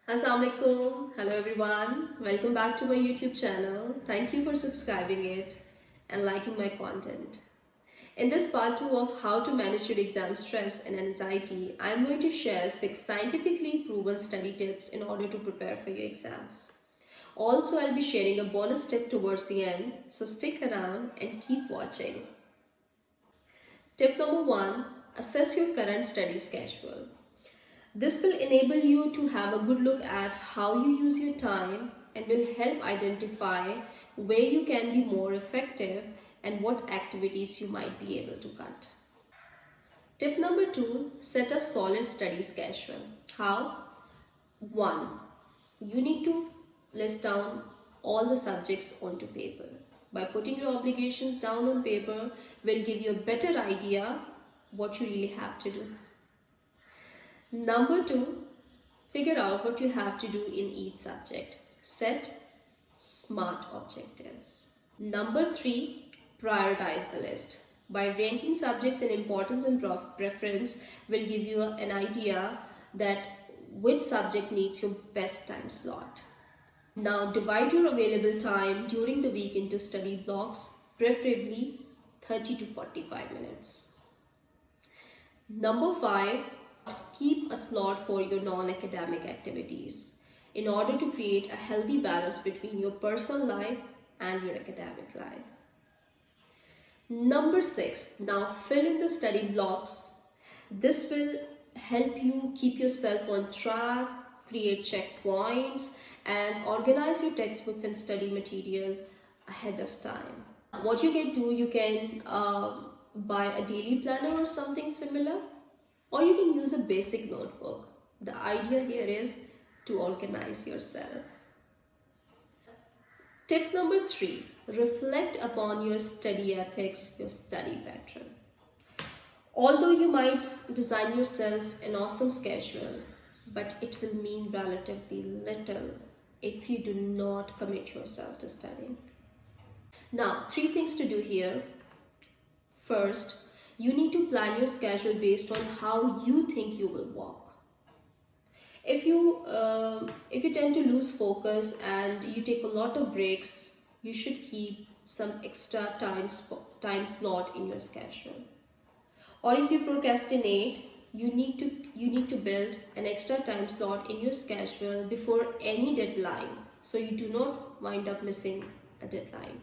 Assalamualaikum. Hello everyone. Welcome back to my YouTube channel. Thank you for subscribing it and liking my content. In this part 2 of how to manage your exam stress and anxiety, I'm going to share 6 scientifically proven study tips in order to prepare for your exams. Also, I'll be sharing a bonus tip towards the end, so stick around and keep watching. Tip number 1, assess your current study schedule. This will enable you to have a good look at how you use your time and will help identify where you can be more effective and what activities you might be able to cut. Tip number 2, set a solid study schedule. How? 1. You need to list down all the subjects onto paper. By putting your obligations down on paper will give you a better idea what you really have to do. Number 2, figure out what you have to do in each subject. Set SMART objectives. Number 3, prioritize the list. By ranking subjects in importance and preference will give you an idea that which subject needs your best time slot. Now divide your available time during the week into study blocks, preferably 30 to 45 minutes. Number 5, keep a slot for your non-academic activities in order to create a healthy balance between your personal life and your academic life. Number 6, now fill in the study blocks. This will help you keep yourself on track, create checkpoints, and organize your textbooks and study material ahead of time. What you can do, you can buy a daily planner or something similar, or you can use a basic notebook. The idea here is to organize yourself. Tip number 3, reflect upon your study ethics, your study pattern. Although you might design yourself an awesome schedule, but it will mean relatively little if you do not commit yourself to studying. Now, 3 things to do here. First, you need to plan your schedule based on how you think you will walk. If you tend to lose focus and you take a lot of breaks, you should keep some extra time slot in your schedule. Or if you procrastinate, you need to build an extra time slot in your schedule before any deadline, so you do not wind up missing a deadline.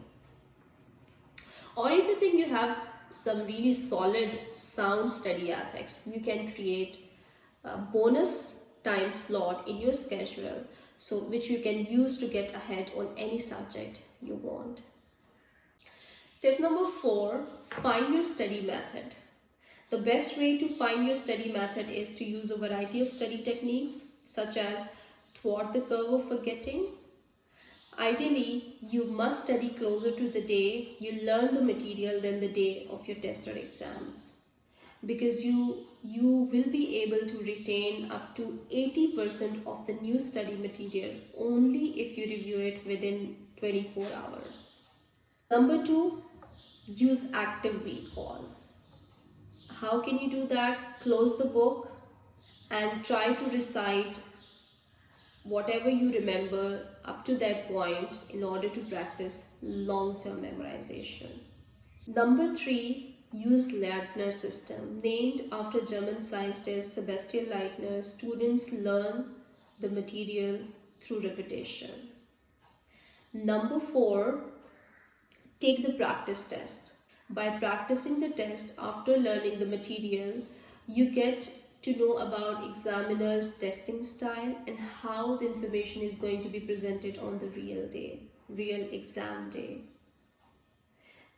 Or if you think you have some really solid, sound study ethics, you can create a bonus time slot in your schedule, so which you can use to get ahead on any subject you want. Tip number 4, find your study method. The best way to find your study method is to use a variety of study techniques, such as thwart the curve of forgetting. Ideally, you must study closer to the day you learn the material than the day of your test or exams, because you will be able to retain up to 80% of the new study material only if you review it within 24 hours. Number 2, use active recall. How can you do that? Close the book and try to recite whatever you remember up to that point in order to practice long-term memorization. Number 3, use Leitner system. Named after German scientist Sebastian Leitner, students learn the material through repetition. Number 4, take the practice test. By practicing the test after learning the material, you get to know about examiner's testing style and how the information is going to be presented on the real exam day.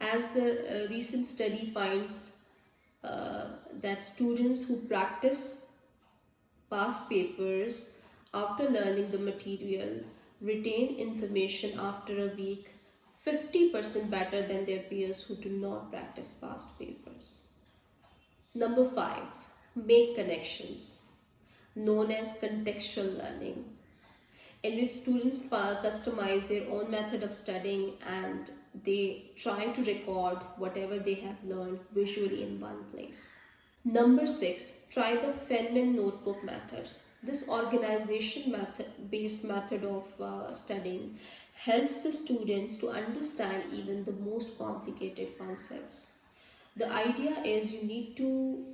As the recent study finds that students who practice past papers after learning the material retain information after a week 50% better than their peers who do not practice past papers. Number 5, make connections, known as contextual learning, in which students customize their own method of studying and they try to record whatever they have learned visually in one place. Number 6, try the Feynman notebook method. This organization based method of studying helps the students to understand even the most complicated concepts. The idea is you need to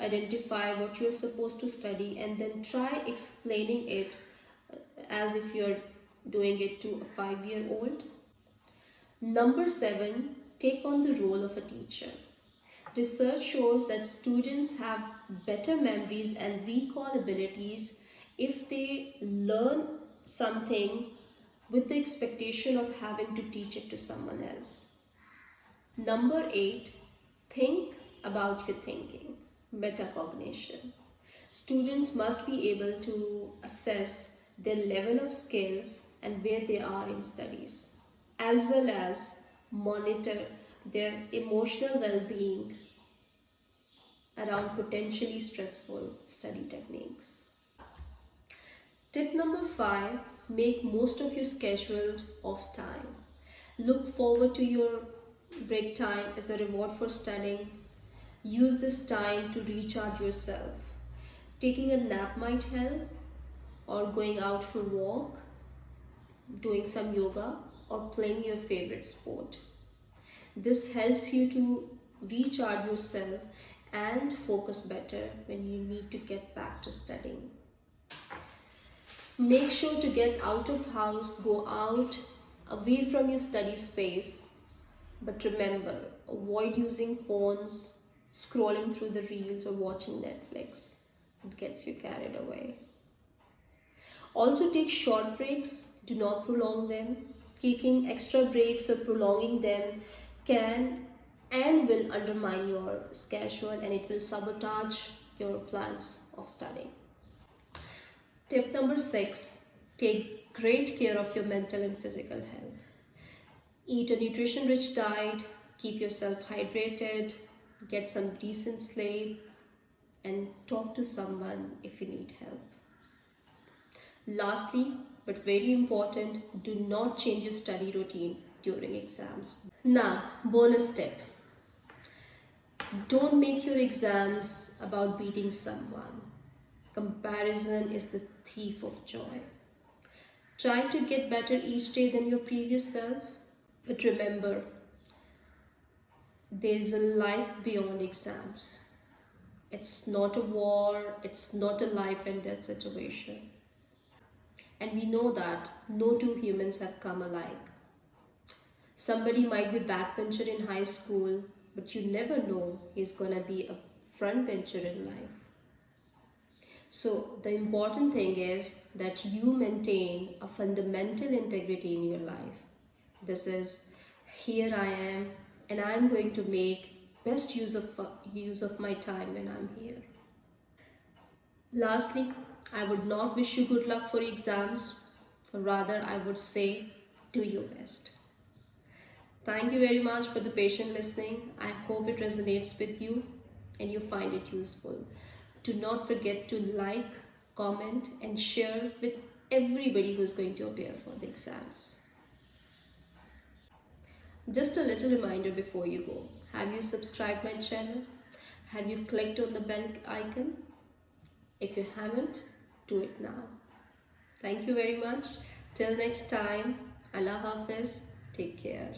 identify what you're supposed to study and then try explaining it as if you're doing it to a 5-year-old. Number 7, take on the role of a teacher. Research shows that students have better memories and recall abilities if they learn something with the expectation of having to teach it to someone else. Number 8, think about your thinking. Metacognition. Students must be able to assess their level of skills and where they are in studies, as well as monitor their emotional well-being around potentially stressful study techniques. Tip number 5, make most of your scheduled off time. Look forward to your break time as a reward for studying. Use this time to recharge yourself. Taking a nap might help, or going out for a walk, doing some yoga, or playing your favorite sport. This helps you to recharge yourself and focus better when you need to get back to studying. Make sure to get out of house, go out, away from your study space. But remember, avoid using phones, scrolling through the reels or watching Netflix. It gets you carried away. Also take short breaks, do not prolong them. Taking extra breaks or prolonging them can and will undermine your schedule, and it will sabotage your plans of studying. Tip number 6, take great care of your mental and physical health. Eat a nutrition-rich diet, keep yourself hydrated, get some decent sleep, and talk to someone if you need help. Lastly, but very important, do not change your study routine during exams. Now, bonus tip. Don't make your exams about beating someone. Comparison is the thief of joy. Try to get better each day than your previous self, but remember, there is a life beyond exams. It's not a war, it's not a life and death situation. And we know that no two humans have come alike. Somebody might be backbencher in high school, but you never know he's gonna be a frontbencher in life. So the important thing is that you maintain a fundamental integrity in your life. This is, here I am, and I'm going to make best use of my time when I'm here. Lastly, I would not wish you good luck for exams. Rather, I would say, do your best. Thank you very much for the patient listening. I hope it resonates with you and you find it useful. Do not forget to like, comment, and share with everybody who is going to appear for the exams. Just a little reminder before you go. Have you subscribed my channel? Have you clicked on the bell icon? If you haven't, do it now. Thank you very much. Till next time, Allah Hafiz. Take care.